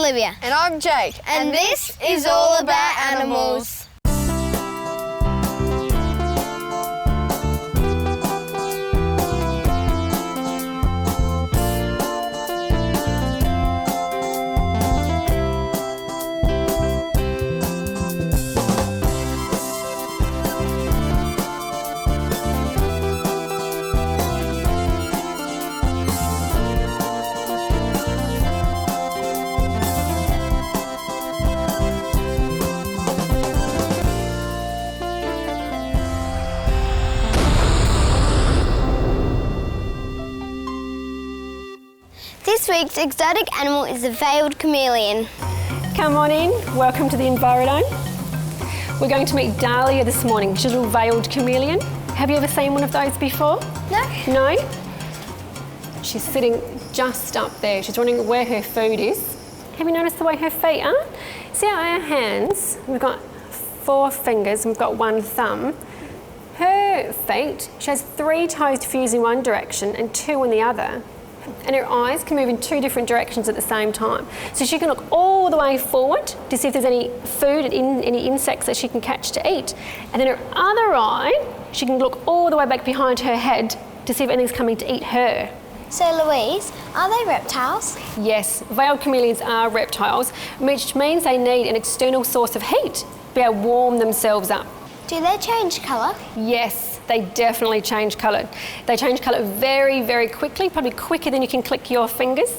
Olivia. And I'm Jake. And this is All About Animals. This week's exotic animal is the veiled chameleon. Come on in, welcome to the Envirodome. We're going to meet Dahlia this morning. She's a little veiled chameleon. Have you ever seen one of those before? No. No? She's sitting just up there. She's wondering where her food is. Have you noticed the way her feet are? See how our hands, we've got 4 fingers and we've got 1 thumb. Her feet, she has 3 toes to fuse in one direction and 2 in the other. And her eyes can move in 2 different directions at the same time. So she can look all the way forward to see if there's any food, any insects that she can catch to eat. And then her other eye, she can look all the way back behind her head to see if anything's coming to eat her. So Louise, are they reptiles? Yes, veiled chameleons are reptiles, which means they need an external source of heat to be able to warm themselves up. Do they change colour? Yes, they definitely change colour. They change colour very, very quickly, probably quicker than you can click your fingers.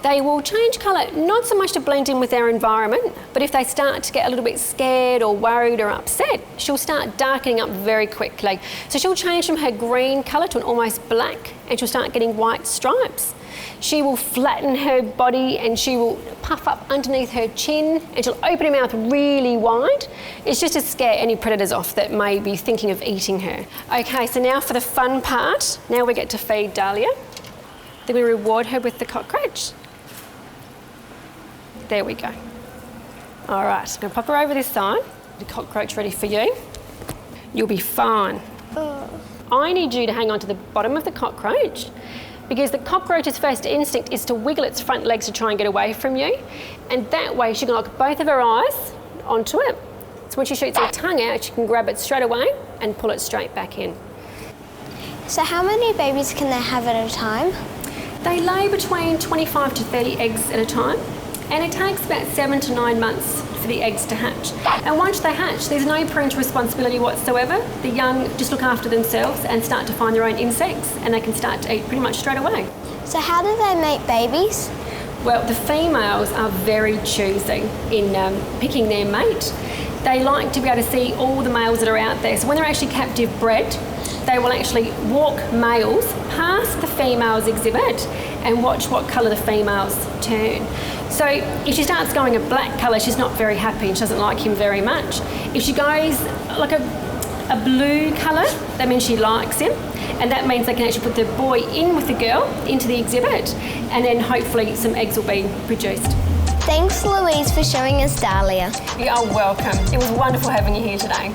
They will change colour not so much to blend in with their environment, but if they start to get a little bit scared or worried or upset, she'll start darkening up very quickly. So she'll change from her green colour to an almost black, and she'll start getting white stripes. She will flatten her body and she will puff up underneath her chin and she'll open her mouth really wide. It's just to scare any predators off that may be thinking of eating her. Okay, so now for the fun part. Now we get to feed Dahlia. Then we reward her with the cockroach. There we go. All right, I'm going to pop her over this side. The cockroach ready for you. You'll be fine. I need you to hang on to the bottom of the cockroach because the cockroach's first instinct is to wiggle its front legs to try and get away from you. And that way she can lock both of her eyes onto it. So when she shoots her tongue out, she can grab it straight away and pull it straight back in. So how many babies can they have at a time? They lay between 25 to 30 eggs at a time. And it takes about 7 to 9 months for the eggs to hatch. And once they hatch, there's no parental responsibility whatsoever. The young just look after themselves and start to find their own insects, and they can start to eat pretty much straight away. So how do they make babies? Well, the females are very choosy in picking their mate. They like to be able to see all the males that are out there. So when they're actually captive bred, they will actually walk males past the females' exhibit and watch what colour the females turn. So if she starts going a black colour, she's not very happy and she doesn't like him very much. If she goes like a blue colour, that means she likes him, and that means they can actually put the boy in with the girl into the exhibit, and then hopefully some eggs will be produced. Thanks Louise for showing us Dahlia. You are welcome. It was wonderful having you here today.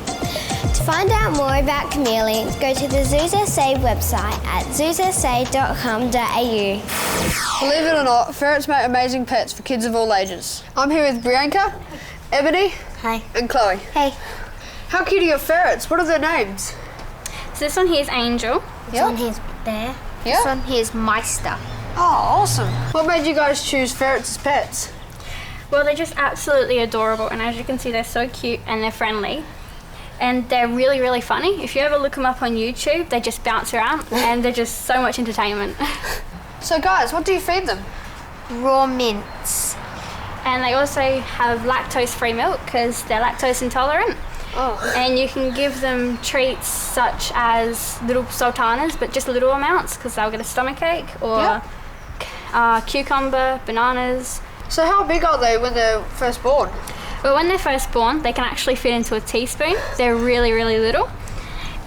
To find out more about chameleons, go to the Zoos SA website at zoosa.com.au. Believe it or not, ferrets make amazing pets for kids of all ages. I'm here with Bianca, Ebony, Hi. and Chloe. Hey. How cute are your ferrets? What are their names? So this one here is Angel. This one here's Bear. Yeah. This one here is Meister. Oh, awesome. What made you guys choose ferrets as pets? Well, they're just absolutely adorable, and as you can see, they're so cute and they're friendly. And they're really, really funny. If you ever look them up on YouTube, they just bounce around and they're just so much entertainment. So guys, what do you feed them? Raw mints. And they also have lactose-free milk because they're lactose intolerant. Oh. And you can give them treats such as little sultanas, but just little amounts because they'll get a stomachache, or cucumber, bananas. So how big are they when they're first born? Well, when they're first born, they can actually fit into a teaspoon. They're really, really little.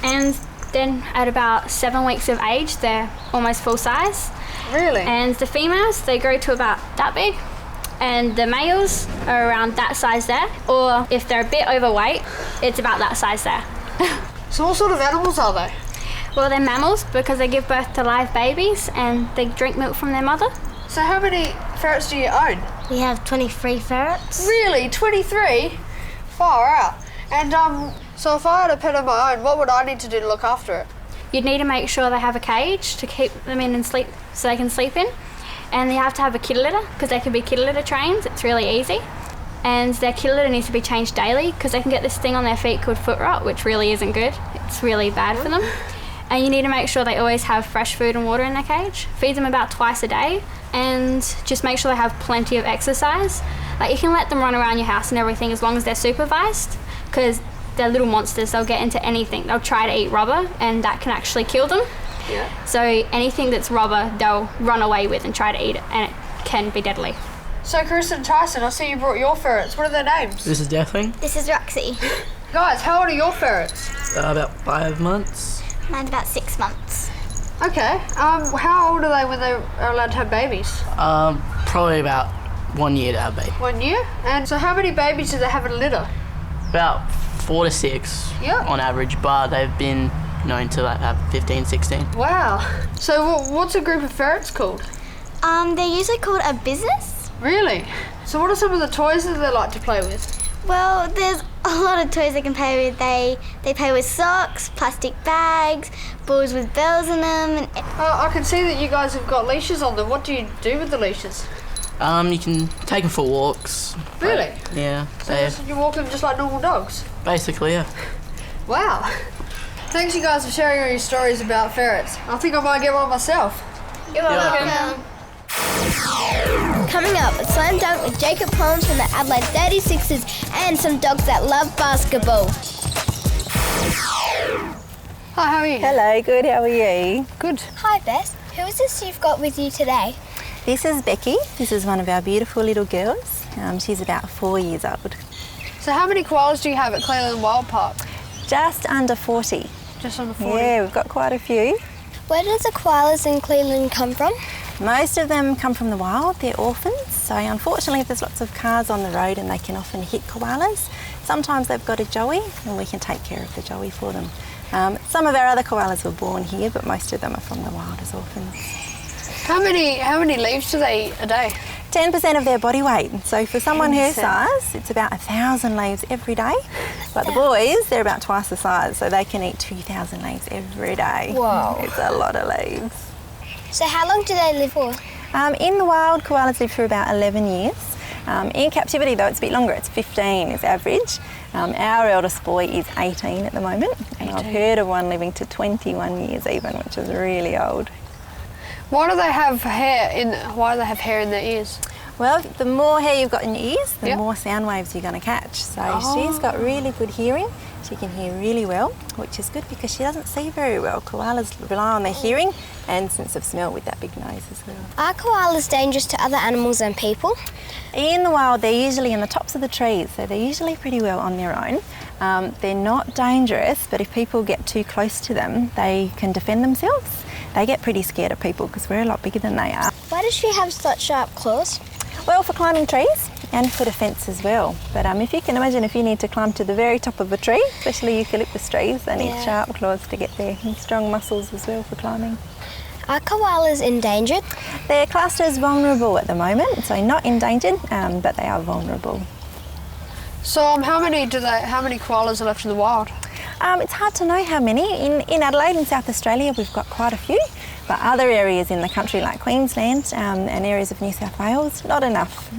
And then at about 7 weeks of age, they're almost full size. Really? And the females, they grow to about that big. And the males are around that size there. Or if they're a bit overweight, it's about that size there. So what sort of animals are they? Well, they're mammals because they give birth to live babies and they drink milk from their mother. So how many ferrets do you own? We have 23 ferrets. Really? 23? Far out. And so if I had a pet of my own, what would I need to do to look after it? You'd need to make sure they have a cage to keep them in and sleep, so they can sleep in. And you have to have a kitty litter, because they can be kitty litter trained. It's really easy. And their kitty litter needs to be changed daily, because they can get this thing on their feet called foot rot, which really isn't good. It's really bad for them. And you need to make sure they always have fresh food and water in their cage. Feed them about twice a day, and just make sure they have plenty of exercise. Like, you can let them run around your house and everything as long as they're supervised, because they're little monsters. They'll get into anything. They'll try to eat rubber, and that can actually kill them. Yeah. So anything that's rubber, they'll run away with and try to eat it, and it can be deadly. So Chris and Tyson, I see you brought your ferrets. What are their names? This is Deathwing. This is Roxy. Guys, how old are your ferrets? About 5 months. Mine's about 6 months. Okay. How old are they when they are allowed to have babies? Probably about 1 year to have baby. 1 year? And so how many babies do they have in a litter? About 4 to 6 on average, but they've been known to like have 15, 16. Wow. So what's a group of ferrets called? They're usually called a business. Really? So what are some of the toys that they like to play with? Well, there's a lot of toys they can play with. They play with socks, plastic bags, balls with bells in them. And I can see that you guys have got leashes on them. What do you do with the leashes? You can take them for walks. Really? Yeah. So you walk them just like normal dogs? Basically, yeah. Wow. Thanks you guys for sharing all your stories about ferrets. I think I might get one myself. You're welcome. coming up, a slam dunk with Jacob Holmes from the Adelaide 36ers and some dogs that love basketball. Hi, how are you? Hello, good, how are you? Good. Hi Bess, who is this you've got with you today? This is Becky. This is one of our beautiful little girls. She's about 4 years old. So how many koalas do you have at Cleveland Wild Park? Just under 40. Just under 40? Yeah, we've got quite a few. Where does the koalas in Cleveland come from? Most of them come from the wild, they're orphans, so unfortunately there's lots of cars on the road and they can often hit koalas. Sometimes they've got a joey and we can take care of the joey for them. Some of our other koalas were born here, but most of them are from the wild as orphans. How many leaves do they eat a day? 10% of their body weight. So for someone her size, it's about 1,000 leaves every day. But the boys, they're about twice the size, so they can eat 2,000 leaves every day. Whoa. It's a lot of leaves. So how long do they live for? In the wild, koalas live for about 11 years. In captivity, though, it's a bit longer. It's 15 is average. Our eldest boy is 18 at the moment, and 18. I've heard of one living to 21 years even, which is really old. Why do they have hair in their ears? Well, the more hair you've got in your ears, the more sound waves you're going to catch. So she's got really good hearing. She can hear really well, which is good because she doesn't see very well. Koalas rely on their hearing and sense of smell with that big nose as well. Are koalas dangerous to other animals and people? In the wild, they're usually in the tops of the trees, so they're usually pretty well on their own. They're not dangerous, but if people get too close to them, they can defend themselves. They get pretty scared of people because we're a lot bigger than they are. Why does she have such sharp claws? Well, for climbing trees and for defence as well. But if you can imagine, if you need to climb to the very top of a tree, especially eucalyptus trees, they need sharp claws to get there, and strong muscles as well for climbing. Are koalas endangered? They're classed as vulnerable at the moment, so not endangered, but they are vulnerable. So how many koalas are left in the wild? It's hard to know how many. In Adelaide and South Australia we've got quite a few, but other areas in the country like Queensland and areas of New South Wales, not enough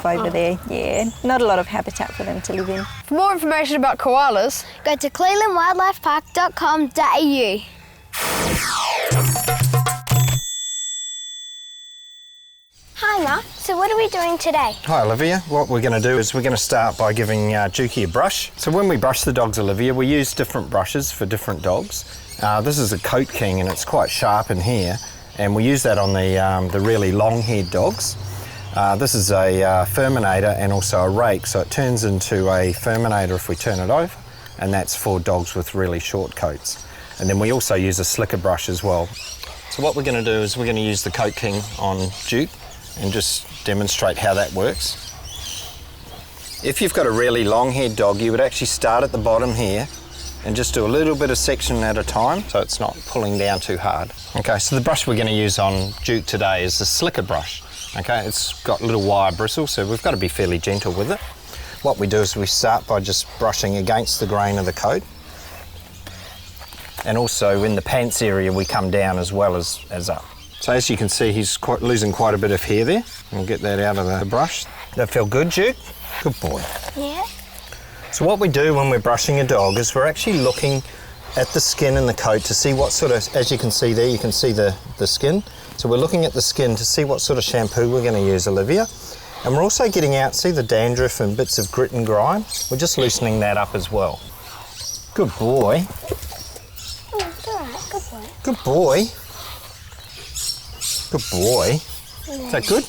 over there. Yeah, not a lot of habitat for them to live in. For more information about koalas, go to clevelandwildlifepark.com.au. Hi Mark, so what are we doing today? Hi Olivia, what we're going to do is we're going to start by giving Juki a brush. So when we brush the dogs, Olivia, we use different brushes for different dogs. This is a Coat King and it's quite sharp in here, and we use that on the really long-haired dogs. This is a Furminator and also a rake, so it turns into a Furminator if we turn it over, and that's for dogs with really short coats. And then we also use a slicker brush as well. So what we're going to do is we're going to use the Coat King on Duke and just demonstrate how that works. If you've got a really long-haired dog, you would actually start at the bottom here and just do a little bit of section at a time so it's not pulling down too hard. Okay, so the brush we're going to use on Duke today is the slicker brush. Okay, it's got little wire bristles, so we've got to be fairly gentle with it. What we do is we start by just brushing against the grain of the coat. And also in the pants area we come down as well as up. So as you can see, he's losing quite a bit of hair there. We'll get that out of the brush. That feel good, Duke? Good boy. Yeah. So what we do when we're brushing a dog is we're actually looking at the skin and the coat to see what sort of, as you can see there, you can see the skin. So we're looking at the skin to see what sort of shampoo we're going to use, Olivia. And we're also getting out, see the dandruff and bits of grit and grime? We're just loosening that up as well. Good boy. Oh, it's all right. Good boy. Good boy. Good boy. Is that good?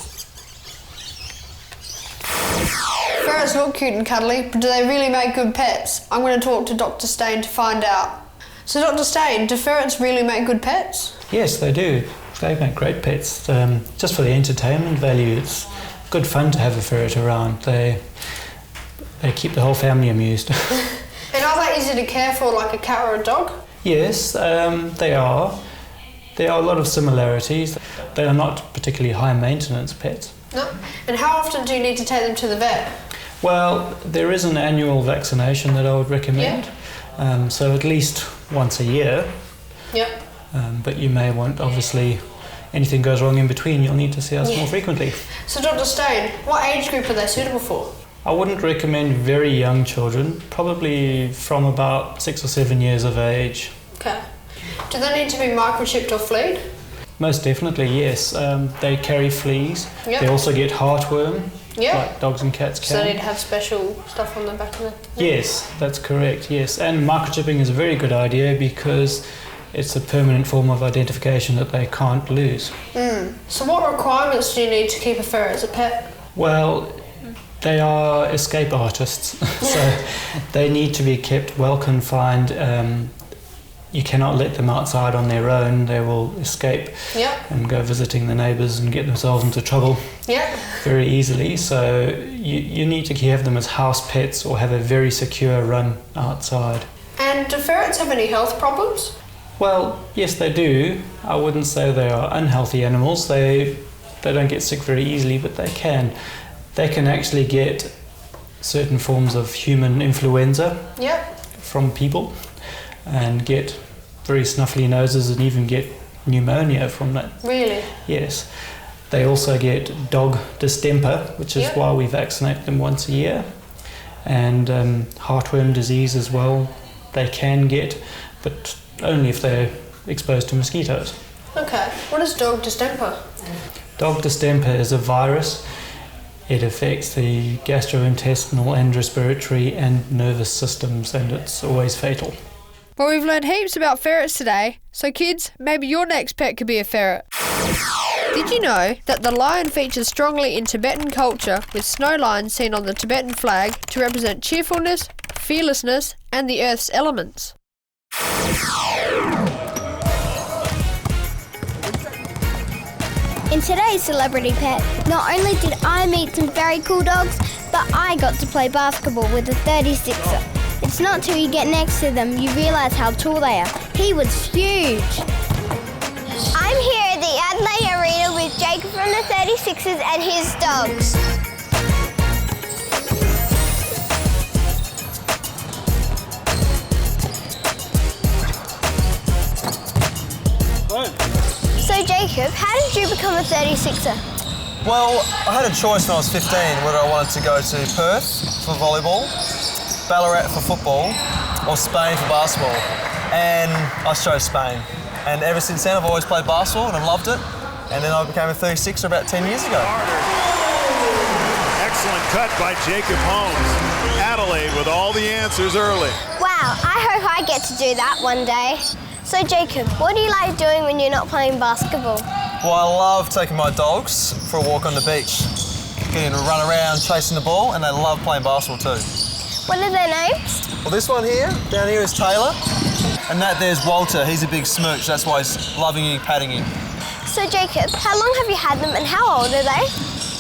Ferrets look cute and cuddly, but do they really make good pets? I'm going to talk to Dr. Stain to find out. So Dr. Stain, do ferrets really make good pets? Yes, they do. They make great pets. Just for the entertainment value, it's good fun to have a ferret around. They keep the whole family amused. And are they easy to care for like a cat or a dog? Yes, they are. There are a lot of similarities. They are not particularly high maintenance pets. No. And how often do you need to take them to the vet? Well, there is an annual vaccination that I would recommend. So at least once a year. Yep. But you may want, obviously, anything goes wrong in between, you'll need to see us more frequently. So Dr. Stain, what age group are they suitable for? I wouldn't recommend very young children, probably from about 6 or 7 years of age. Okay. Do they need to be microchipped or fleed? Most definitely, yes. They carry fleas. Yep. They also get heartworm, Yep. like dogs and cats can. So they need to have special stuff on the back of them? Yes, that's correct, yes. And microchipping is a very good idea because it's a permanent form of identification that they can't lose. So what requirements do you need to keep a ferret as a pet? Well, they are escape artists, so they need to be kept well confined. You cannot let them outside on their own. They will escape and go visiting the neighbours and get themselves into trouble very easily. So you need to have them as house pets or have a very secure run outside. And do ferrets have any health problems? Well, yes, they do. I wouldn't say they are unhealthy animals. They don't get sick very easily, but they can. They can actually get certain forms of human influenza from people and get very snuffly noses and even get pneumonia from that. Really? Yes. They also get dog distemper, which is why we vaccinate them once a year. And heartworm disease as well, they can get, but only if they're exposed to mosquitoes. Okay. What is dog distemper? Dog distemper is a virus. It affects the gastrointestinal and respiratory and nervous systems, and it's always fatal. Well, we've learned heaps about ferrets today, so kids, maybe your next pet could be a ferret. Did you know that the lion features strongly in Tibetan culture, with snow lions seen on the Tibetan flag to represent cheerfulness, fearlessness, and the earth's elements? In today's Celebrity Pet, not only did I meet some very cool dogs, but I got to play basketball with a 36er. It's not till you get next to them you realise how tall they are. He was huge. I'm here at the Adelaide Arena with Jacob from the 36ers and his dogs. So Jacob, how did you become a 36er? Well, I had a choice when I was 15 whether I wanted to go to Perth for volleyball, Ballarat for football, or Spain for basketball. And I chose Spain. And ever since then I've always played basketball and I've loved it. And then I became a 36er about 10 years ago. Excellent cut by Jacob Holmes. Adelaide with all the answers early. Wow, I hope I get to do that one day. So Jacob, what do you like doing when you're not playing basketball? Well, I love taking my dogs for a walk on the beach. Getting to run around chasing the ball, and they love playing basketball too. What are their names? Well, this one here, down here is Taylor. And that there's Walter. He's a big smooch. That's why he's loving you, patting you. So Jacob, how long have you had them and how old are they?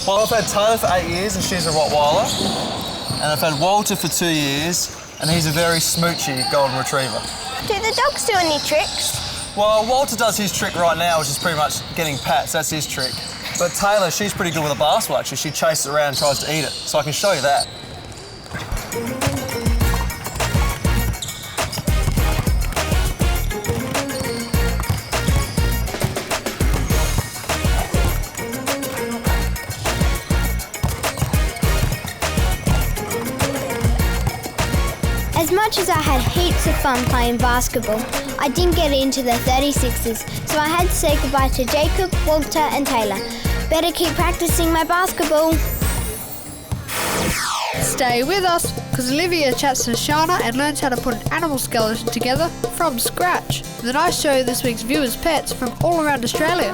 Well, I've had Taylor for 8 years and she's a Rottweiler. And I've had Walter for 2 years and he's a very smoochy golden retriever. Do the dogs do any tricks? Well, Walter does his trick right now, which is pretty much getting pats. That's his trick. But Taylor, she's pretty good with a basketball actually. She chases it around and tries to eat it. So I can show you that. As much as I had heaps of fun playing basketball, I didn't get into the 36ers, so I had to say goodbye to Jacob, Walter and Taylor. Better keep practicing my basketball. Stay with us, because Olivia chats to Shana and learns how to put an animal skeleton together from scratch. Then I show you this week's viewers' pets from all around Australia.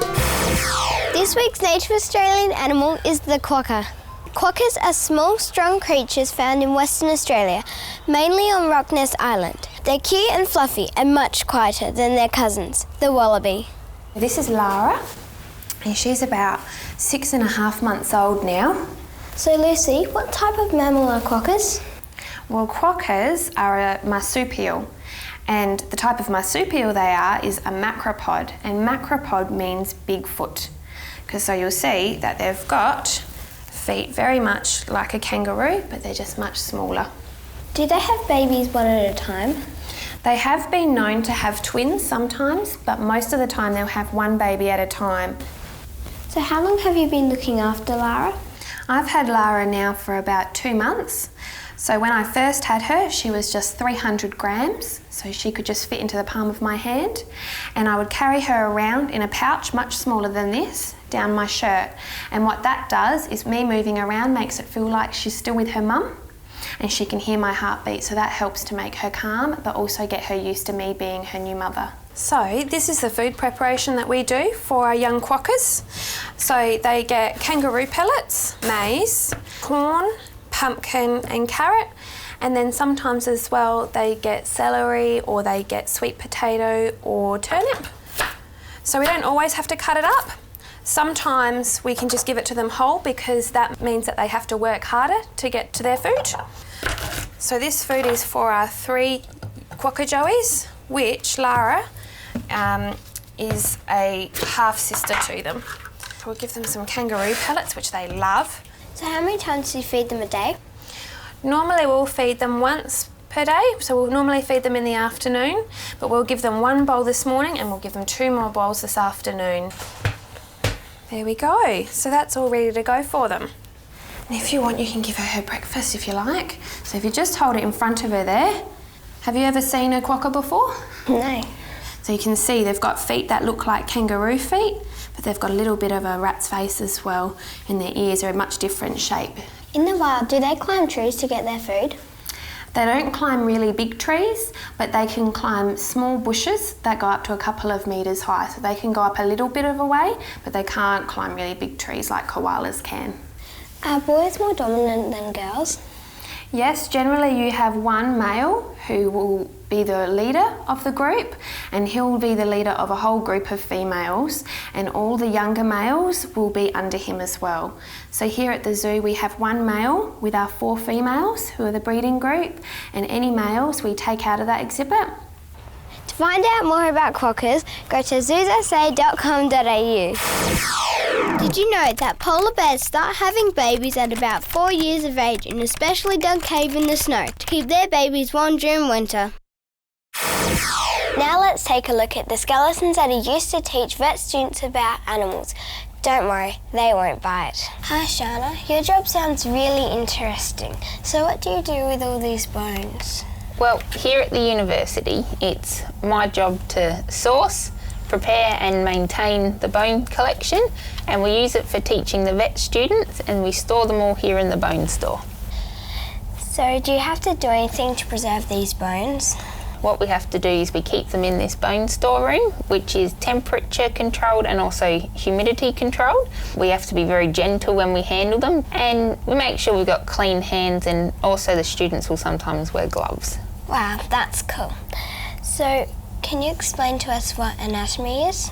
This week's Nature Australian animal is the quokka. Quokkas are small, strong creatures found in Western Australia, mainly on Rockness Island. They're cute and fluffy and much quieter than their cousins, the wallaby. This is Lara, and she's about 6.5 months old now. So Lucy, what type of mammal are quokkas? Well, quokkas are a marsupial, and the type of marsupial they are is a macropod, and macropod means Bigfoot. So you'll see that they've got feet very much like a kangaroo, but they're just much smaller. Do they have babies one at a time? They have been known to have twins sometimes, but most of the time they'll have one baby at a time. So how long have you been looking after Lara? I've had Lara now for about 2 months. So when I first had her, she was just 300 grams, so she could just fit into the palm of my hand. And I would carry her around in a pouch much smaller than this, down my shirt. And what that does is me moving around makes it feel like she's still with her mum, and she can hear my heartbeat, so that helps to make her calm, but also get her used to me being her new mother. So this is the food preparation that we do for our young quokkas. So they get kangaroo pellets, maize, corn, pumpkin and carrot, and then sometimes as well they get celery or they get sweet potato or turnip. So we don't always have to cut it up. Sometimes we can just give it to them whole, because that means that they have to work harder to get to their food. So this food is for our 3 quokka joeys, which Lara is a half sister to them. We'll give them some kangaroo pellets, which they love. So how many times do you feed them a day? Normally we'll feed them once per day, so we'll normally feed them in the afternoon, but we'll give them 1 bowl this morning and we'll give them 2 more bowls this afternoon. There we go, so that's all ready to go for them. And if you want, you can give her breakfast if you like. So if you just hold it in front of her there. Have you ever seen a quokka before? No. So you can see they've got feet that look like kangaroo feet, but they've got a little bit of a rat's face as well, and their ears are a much different shape. In the wild, do they climb trees to get their food? They don't climb really big trees, but they can climb small bushes that go up to a couple of metres high. So they can go up a little bit of a way, but they can't climb really big trees like koalas can. Are boys more dominant than girls? Yes, generally you have one male who will be the leader of the group, and he'll be the leader of a whole group of females, and all the younger males will be under him as well. So here at the zoo we have one male with our 4 females who are the breeding group, and any males we take out of that exhibit. To find out more about quokkas, go to zoosa.com.au. Did you know that polar bears start having babies at about 4 years of age in a specially dug cave in the snow to keep their babies warm during winter? Now let's take a look at the skeletons that are used to teach vet students about animals. Don't worry, they won't bite. Hi Shana, your job sounds really interesting. So what do you do with all these bones? Well, here at the university, it's my job to source, prepare and maintain the bone collection, and we use it for teaching the vet students, and we store them all here in the bone store. So do you have to do anything to preserve these bones? What we have to do is we keep them in this bone storeroom, which is temperature controlled and also humidity controlled. We have to be very gentle when we handle them, and we make sure we've got clean hands, and also the students will sometimes wear gloves. Wow, that's cool. So can you explain to us what anatomy is?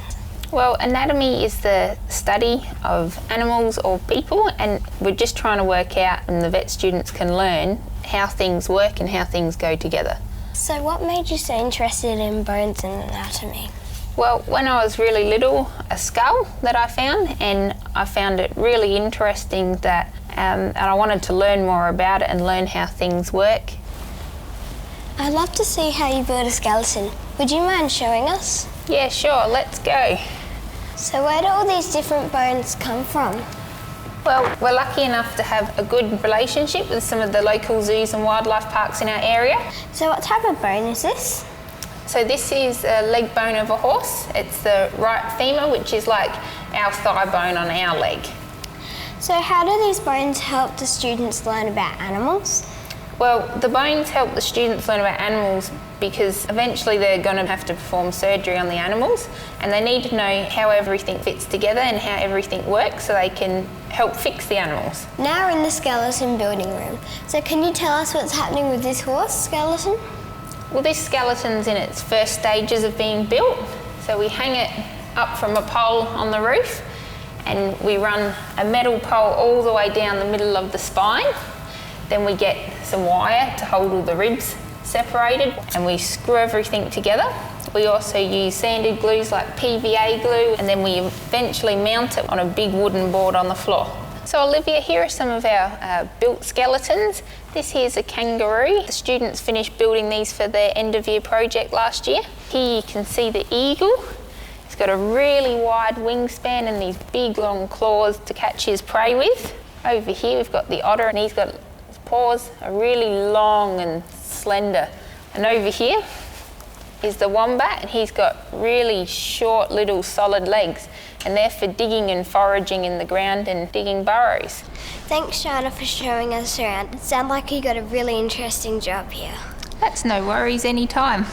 Well, anatomy is the study of animals or people, and we're just trying to work out, and the vet students can learn how things work and how things go together. So what made you so interested in bones and anatomy? Well, when I was really little, a skull that I found, and I found it really interesting that and I wanted to learn more about it and learn how things work. I'd love to see how you build a skeleton. Would you mind showing us? Yeah, sure, let's go. So where do all these different bones come from? Well, we're lucky enough to have a good relationship with some of the local zoos and wildlife parks in our area. So what type of bone is this? So this is a leg bone of a horse. It's the right femur, which is like our thigh bone on our leg. So how do these bones help the students learn about animals? Well, the bones help the students learn about animals because eventually they're going to have to perform surgery on the animals, and they need to know how everything fits together and how everything works so they can help fix the animals. Now we're in the skeleton building room. So can you tell us what's happening with this horse skeleton? Well, this skeleton's in its first stages of being built. So we hang it up from a pole on the roof, and we run a metal pole all the way down the middle of the spine. Then we get some wire to hold all the ribs separated, and we screw everything together. We also use sanded glues like PVA glue, and then we eventually mount it on a big wooden board on the floor. So Olivia, here are some of our built skeletons. This here's a kangaroo. The students finished building these for their end of year project last year. Here you can see the eagle. He's got a really wide wingspan and these big long claws to catch his prey with. Over here we've got the otter, and he's got his paws are really long and slender. And over here is the wombat, and he's got really short little solid legs, and they're for digging and foraging in the ground and digging burrows. Thanks, Shana, for showing us around. It sounds like you got a really interesting job here. That's no worries, anytime.